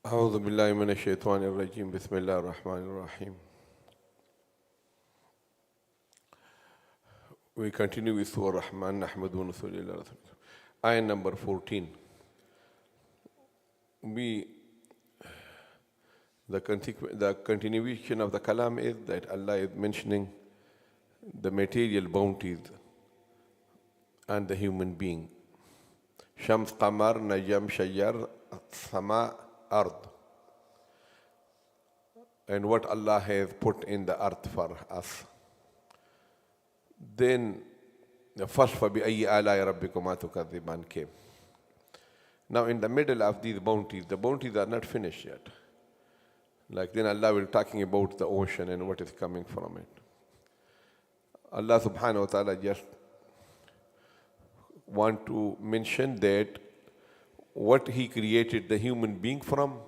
أعوذ بالله من الشيطان الرجيم بسم الله الرحمن الرحيم. We continue with Surah Ar-Rahman. نحمده ونصلي على رسوله. Ayah number 14. The continuation of the kalam is that Allah is mentioning the material bounties and the human being. Shams, Qamar, Najam, Shajar, Sama, Ard. And what Allah has put in the earth for us. Then the first فَبِأَيِّ آلَاءِ رَبِّكُمَا تُكَذِّبَانِ came. Now in the middle of these bounties, the bounties are not finished yet. Like then Allah will talking about the ocean and what is coming from it. Allah subhanahu wa ta'ala just want to mention that what He created the human being from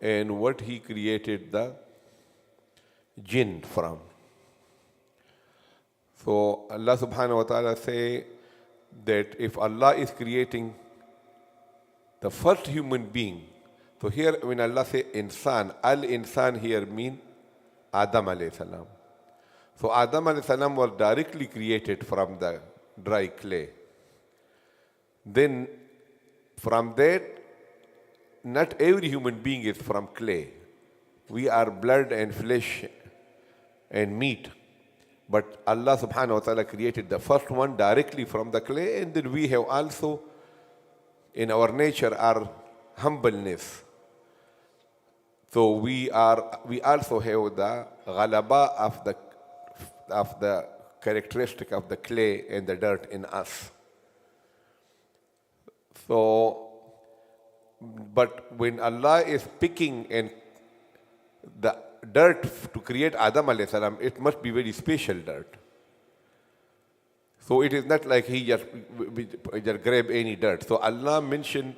and what He created the jinn from. So Allah subhanahu wa ta'ala say that if Allah is creating the first human being, so here when Allah say insan, al-insan here mean Adam alayhi salam. So Adam alayhi salam was directly created from the dry clay. Then from that, not every human being is from clay. We are blood and flesh and meat. But Allah subhanahu wa ta'ala created the first one directly from the clay, and then we have also in our nature our humbleness. So we also have the ghalaba of the characteristic of the clay and the dirt in us. So, but when Allah is picking and the dirt to create Adam alayhi salam, it must be very special dirt. So it is not like He just grab any dirt. So Allah mentioned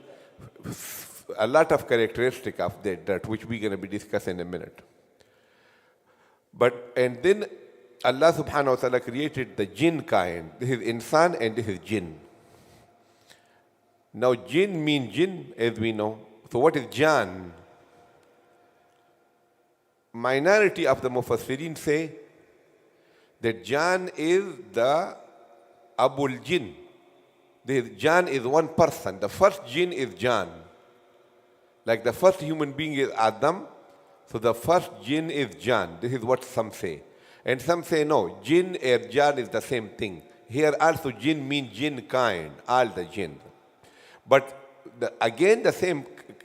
a lot of characteristics of that dirt, which we're going to be discussing in a minute. And then Allah subhanahu wa ta'ala created the jinn kind. This is insan and this is jinn. Now jinn means jinn, as we know. So what is jan? Minority of the Mufassirin say that jan is the Abul Jinn. Jan is one person. The first jinn is Jan. Like the first human being is Adam, so the first jinn is Jan. This is what some say. And some say no, jinn and Jan is the same thing. Here also jinn means jinn kind, all the jinn. But again the same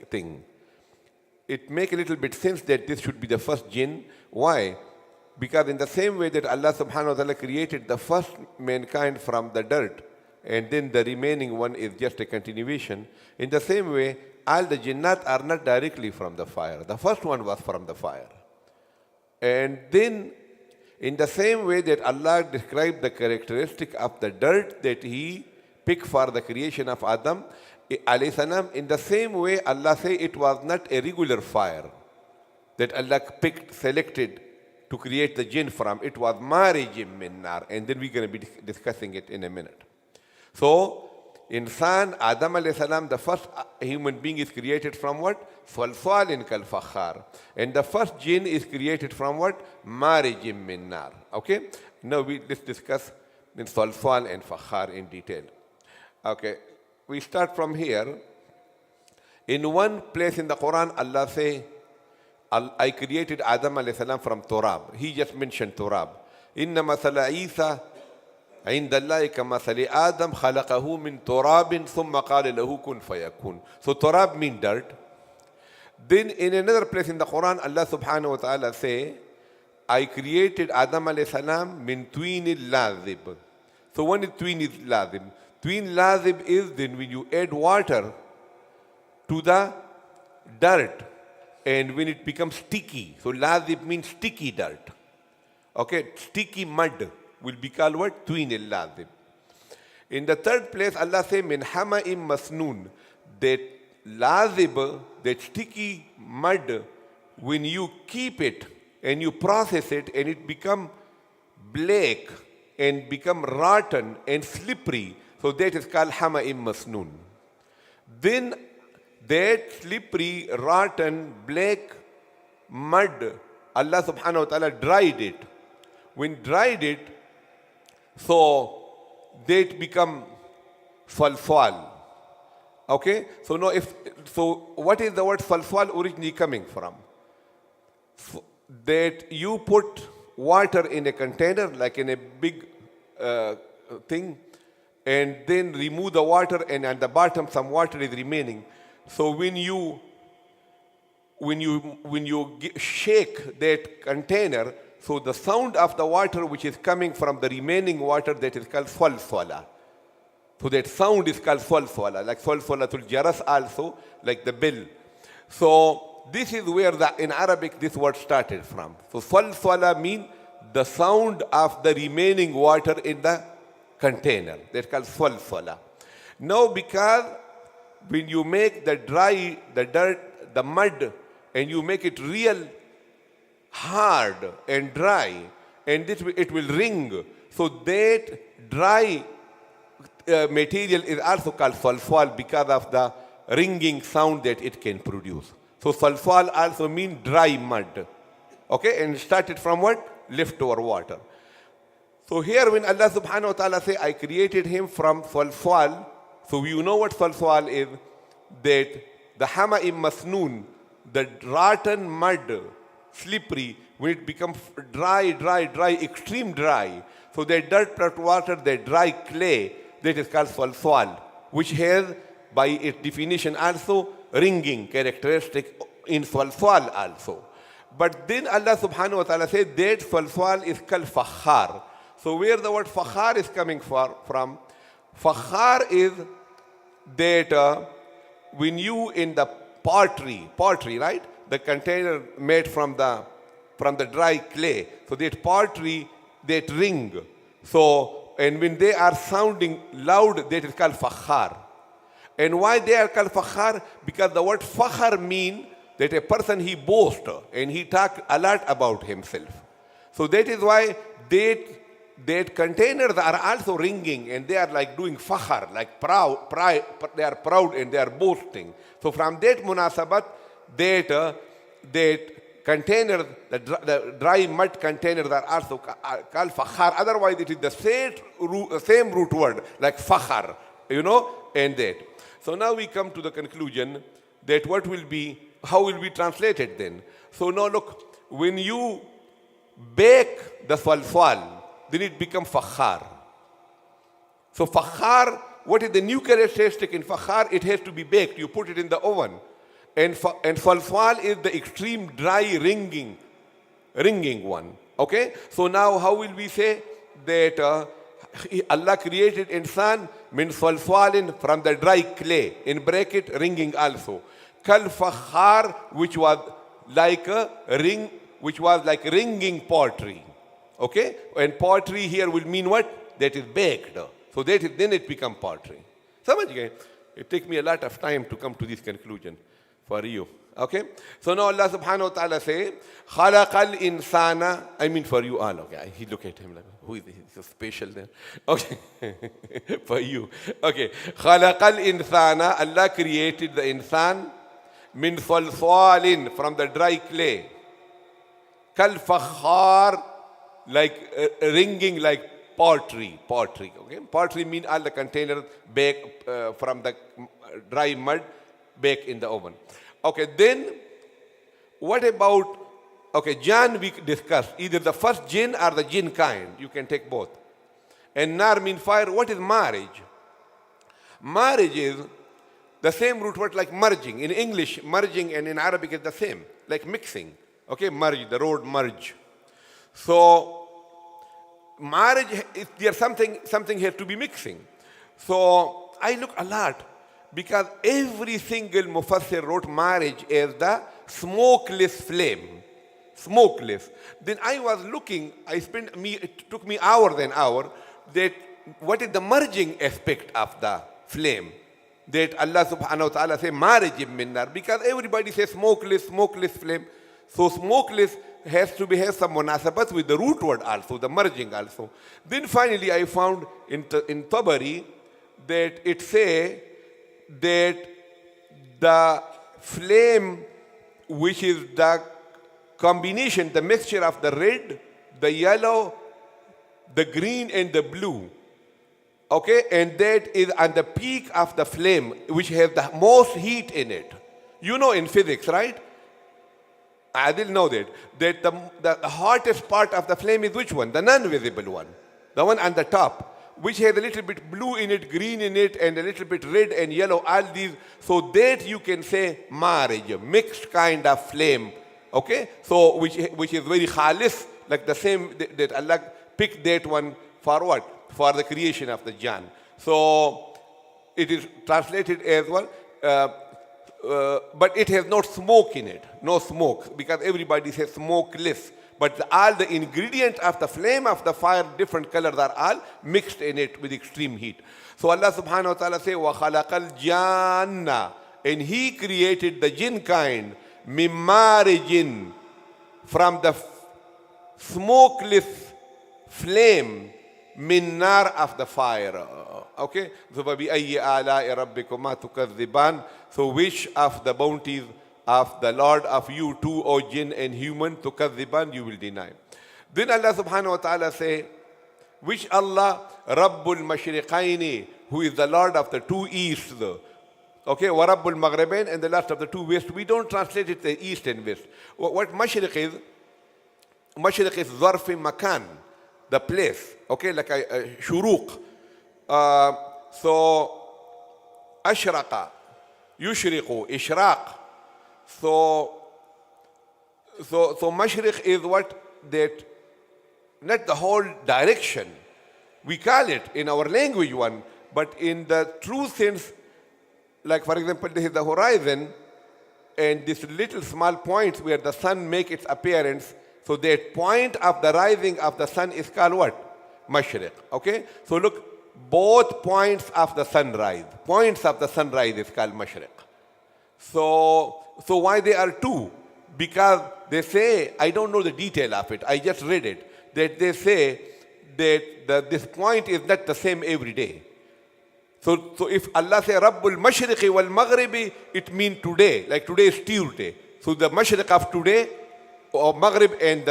thing. It makes a little bit sense that this should be the first jinn. Why? Because in the same way that Allah subhanahu wa ta'ala created the first mankind from the dirt, and then the remaining one is just a continuation, in the same way, all the jinnat are not directly from the fire. The first one was from the fire. And then, in the same way that Allah described the characteristic of the dirt that He picked for the creation of Adam, alayhi salam, in the same way, Allah say it was not a regular fire that Allah selected to create the jinn from. It was marijim min nar, and then we're going to be discussing it in a minute. So, insan, Adam alayhi salam, the first human being is created from what? Salsalin kal fakhar. And the first jinn is created from what? Marijim min nar. Okay? Now let's discuss in salsal and fakhar in detail. Okay. We start from here. In one place in the Qur'an, Allah say, I created Adam alayhi salam from turab. He just mentioned turab. Inna masala Isa عند الله كمثل آدم خلقه من تراب ثم قال له كن فيكون. So turab means dirt. Then in another place in the Quran, Allah subhanahu wa ta'ala say, I created Adam alayhi salam min tween lazib. So when is tween is lazib? Tween lazib is then when you add water to the dirt and when it becomes sticky. So lazib means sticky dirt. Okay, sticky mud will be called what? Tween al-lazib. In the third place, Allah say, min hama'im masnoon. That lazib, that sticky mud, when you keep it and you process it and it become black and become rotten and slippery, so that is called hama'im masnoon. Then that slippery, rotten, black mud, Allah subhanahu wa ta'ala dried it. When dried it, so that become salsal. Okay? So now what is the word salsal originally coming from? That you put water in a container, like in a big thing, and then remove the water, and at the bottom some water is remaining. So when you shake that container, so the sound of the water which is coming from the remaining water, that is called salsala. So that sound is called salsala, like salsalatul jaras also, like the bell. So this is where in Arabic this word started from. So salsala means the sound of the remaining water in the container. That's called salsala. Now because when you make the dirt, the mud, and you make it real hard and dry, and it will ring. So that dry material is also called salsal because of the ringing sound that it can produce. So salsal also means dry mud. Okay, and it started from what? Leftover water. So here when Allah subhanahu wa ta'ala say, I created him from salsal, so you know what salsal is, that the hama'im masnoon, the rotten mud, slippery, when it becomes dry, extreme dry, so that dirt plus water, that dry clay, that is called salsal, which has, by its definition also, ringing characteristic in salsal also. But then Allah subhanahu wa ta'ala said that salsal is called fakhar. So where the word fakhar is coming from, fakhar is that when you in the pottery, right? The container made from the dry clay. So that pottery, that ring. So, and when they are sounding loud, that is called fakhar. And why they are called fakhar? Because the word fakhar means that a person, he boasts and he talks a lot about himself. So that is why that containers are also ringing, and they are like doing fakhar, like proud, they are proud and they are boasting. So from that munasabat, that container, the dry mud containers are also called fakhar. Otherwise, it is the same root word, like fakhar, and that. So now we come to the conclusion that how will be translated then? So now look, when you bake the salsal, then it becomes fakhar. So fakhar, what is the new characteristic in fakhar? It has to be baked. You put it in the oven. And salsal is the extreme dry ringing one. Okay? So now how will we say that Allah created insan min salsalin, from the dry clay, in bracket ringing also. Kal fakhar, which was like ringing pottery. Okay? And pottery here will mean what? That is baked. So then it becomes pottery. Samajh gaye? It takes me a lot of time to come to this conclusion for you. Okay? So now Allah subhanahu wa ta'ala say, khalaqal insana, I mean for you all. Okay? He look at him like, who is he? He's so special then. Okay? For you. Okay. Khalaqal insana, Allah created the insan min salsalin, from the dry clay. Kal fakhar, like ringing like pottery. Okay? Pottery means all the containers baked from the dry mud, baked in the oven. Okay, then what about, Jan we discussed, either the first jinn or the jinn kind. You can take both. And nar means fire. What is marriage? Marriage is the same root word like merging. In English, merging, and in Arabic is the same, like mixing. Okay, merge, the word merge. So marriage, there's something has to be mixing. So I look a lot, because every single mufassir wrote marriage as the smokeless flame. Smokeless. Then I was looking, it took me hours and hours, that what is the merging aspect of the flame? That Allah subhanahu wa ta'ala say marriage min nar, because everybody says smokeless flame. So smokeless has some munasabat with the root word also, the merging also. Then finally I found in Tabari that it say that the flame, which is the combination, the mixture of the red, the yellow, the green, and the blue. Okay, and that is on the peak of the flame, which has the most heat in it. You know in physics, right? I didn't know that the hottest part of the flame is which one? The non-visible one. The one on the top, which has a little bit blue in it, green in it, and a little bit red and yellow, all these. So that you can say marriage, a mixed kind of flame. Okay? So which is very khalis, like the same that Allah picked that one for what? For the creation of the Jan. So it is translated as well. But it has no smoke in it, no smoke, because everybody says smokeless. But all the ingredients of the flame of the fire, different colors are all mixed in it with extreme heat. So Allah subhanahu wa ta'ala says, وَخَلَقَ الْجَانَّ, and He created the jinn kind, مِن مَارِجٍ, from the smokeless flame, min nar, of the fire. Okay? So فَبِأَيِّ آلَاءِ رَبِّكُمَا تُكَذِّبَانِ, so which of the bounties of the Lord of you two, O jinn and human, تُكَذِّبَانِ, you will deny. Then Allah subhanahu wa ta'ala say, which Allah? Rabbul Mashriqaini, who is the Lord of the two easts. Okay, Warabbul Maghribain, and the last of the two west. We don't translate it the east and west. What Mashriq is Zarf Makan, the place. Okay, like a shuruq. So Ashraqa, Yushriqu, Ishraq. So Mashriq is what? That not the whole direction. We call it in our language one, but in the true sense, like for example, this is the horizon, and this little small points where the sun makes its appearance. So that point of the rising of the sun is called what? Mashriq. Okay? So look, both points of the sunrise. Points of the sunrise is called Mashriq. So why they are two? Because they say, I don't know the detail of it, I just read it, that they say that this point is not the same every day. So if Allah say Rabbul Mashriqi wal Maghribi, it means today, like today is Tuesday. So the Mashriq of today, or Maghrib and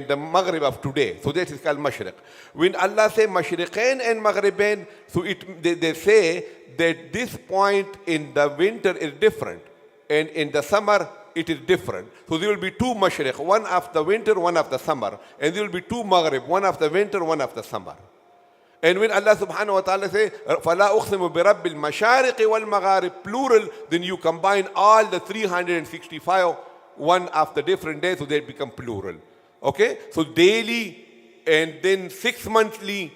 the Maghrib of today. So that is called Mashriq. When Allah say Mashriqain and Maghribain, so they say that this point in the winter is different, and in the summer it is different. So there will be two Mashriq, one of the winter, one of the summer, and there will be two Maghrib, one of the winter, one of the summer. And when Allah subhanahu wa ta'ala say, فَلَا أُقْسِمُ بِرَبِّ الْمَشَارِقِ وَالْمَغَارِبِ, plural, then you combine all the 365 one of the different days, so they become plural. Okay? So daily, and then 6 monthly,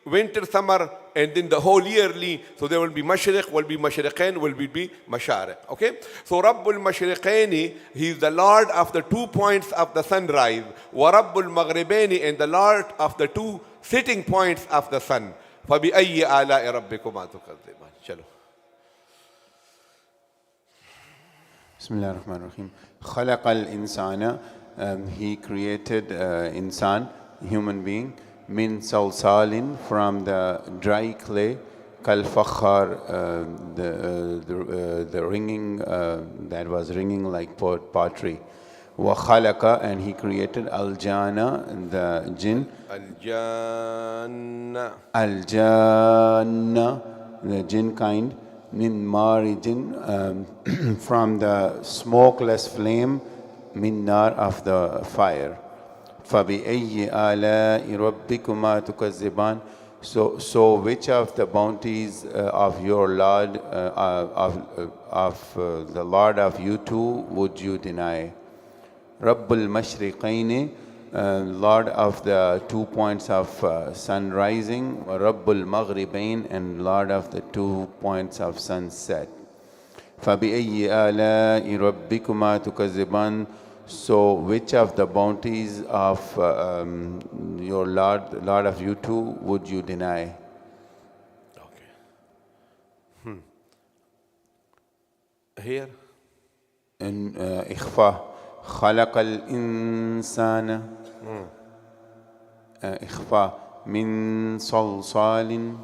winter, summer, and then the whole yearly. So there will be Mashriq, will be Mashriqain, will be Mashariq. Okay? So Rabbul Mashriqaini, He is the Lord of the 2 points of the sunrise. Wa Rabbul Maghribaini, and the Lord of the 2 sitting points of the sun. فَبِأَيِّ آلَاءِ رَبِّكُمَا تُكَذِّبَانِ. Chalo. Bismillah ar-Rahman ar-Rahim. خَلَقَ الْإِنسَانَ, He created insan, human being, min salsalin, from the dry clay, kal-fakhar, the ringing, that was ringing like pottery. Wa khalaqa, and He created al-jana, the jinn. Al-janna, the jinn kind. Min marijin, from the smokeless flame, min nar, of the fire. فَبِأَيِّ آلَاءِ رَبِّكُمَا تُكَذِّبَانِ, so which of the bounties of your Lord, of the Lord of you two, would you deny? Rabbul Mashriqaini, Lord of the 2 points of sun rising, Rabbul Maghribain, and Lord of the 2 points of sunset. فَبِأَيِّ آلَاءِ رَبِّكُمَا تُكَذِّبَانِ, so which of the bounties of your Lord of you two, would you deny? Okay. Here? In إخفاء. خلق الإنسان, إخفاء, من صلصال,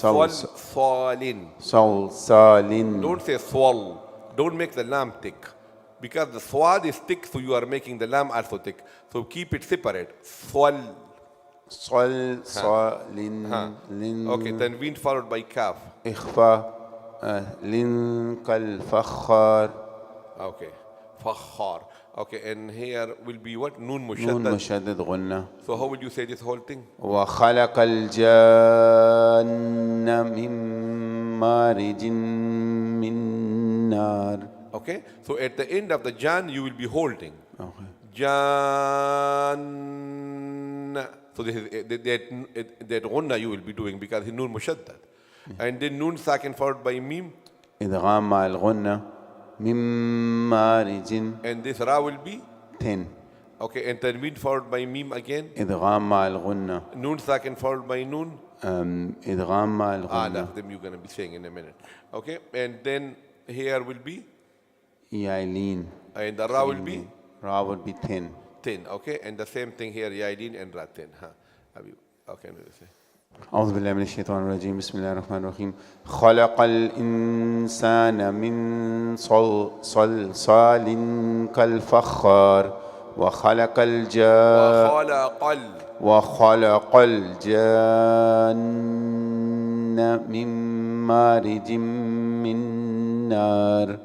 Swalin. صلصال. Don't say swal. Don't make the lam thick. Because the swad is thick, so you are making the lam also thick. So keep it separate. Swal. صلصال. لن. Okay, tanween followed by kaf. إخفاء لن كالفخار. Okay. Fakhar. Okay, and here will be what? Noon نون mushaddad. مشدد غنة. So how will you say this whole thing? وخلق الجن من مارج من نار. Okay, so at the end of the jan, you will be holding. Okay. Jan. So this is, that ghunna you will be doing because he noon mushaddad. And then noon sakin followed by mim. إدغام مع الغنة من مارج. And this ra will be. 10. Okay, and tanween followed by mim again. إدغام مع الغنة. Noon sakin followed by noon. إدغام مع الغنة. Them you're going to be saying in a minute. Okay, and then here will be. يعلين. And the ra will be. Ra will be 10. 10. Okay, and the same thing here, yaidin and ra 10. Okay, let me say. أعوذ بالله من الشيطان الرجيم بسم الله الرحمن الرحيم خلق الإنسان من صلصال كالفخار وخلق الجان من مارج من نار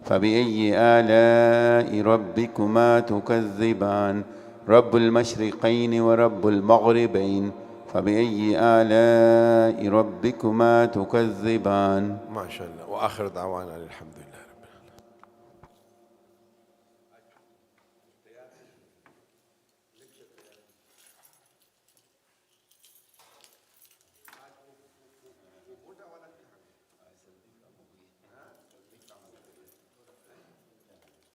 فبأي آلاء ربكما تكذبان رب المشرقين ورب المغربين فبأي آلاء ربكما تكذبان. ما شاء الله. وآخر دعوانا الحمد لله.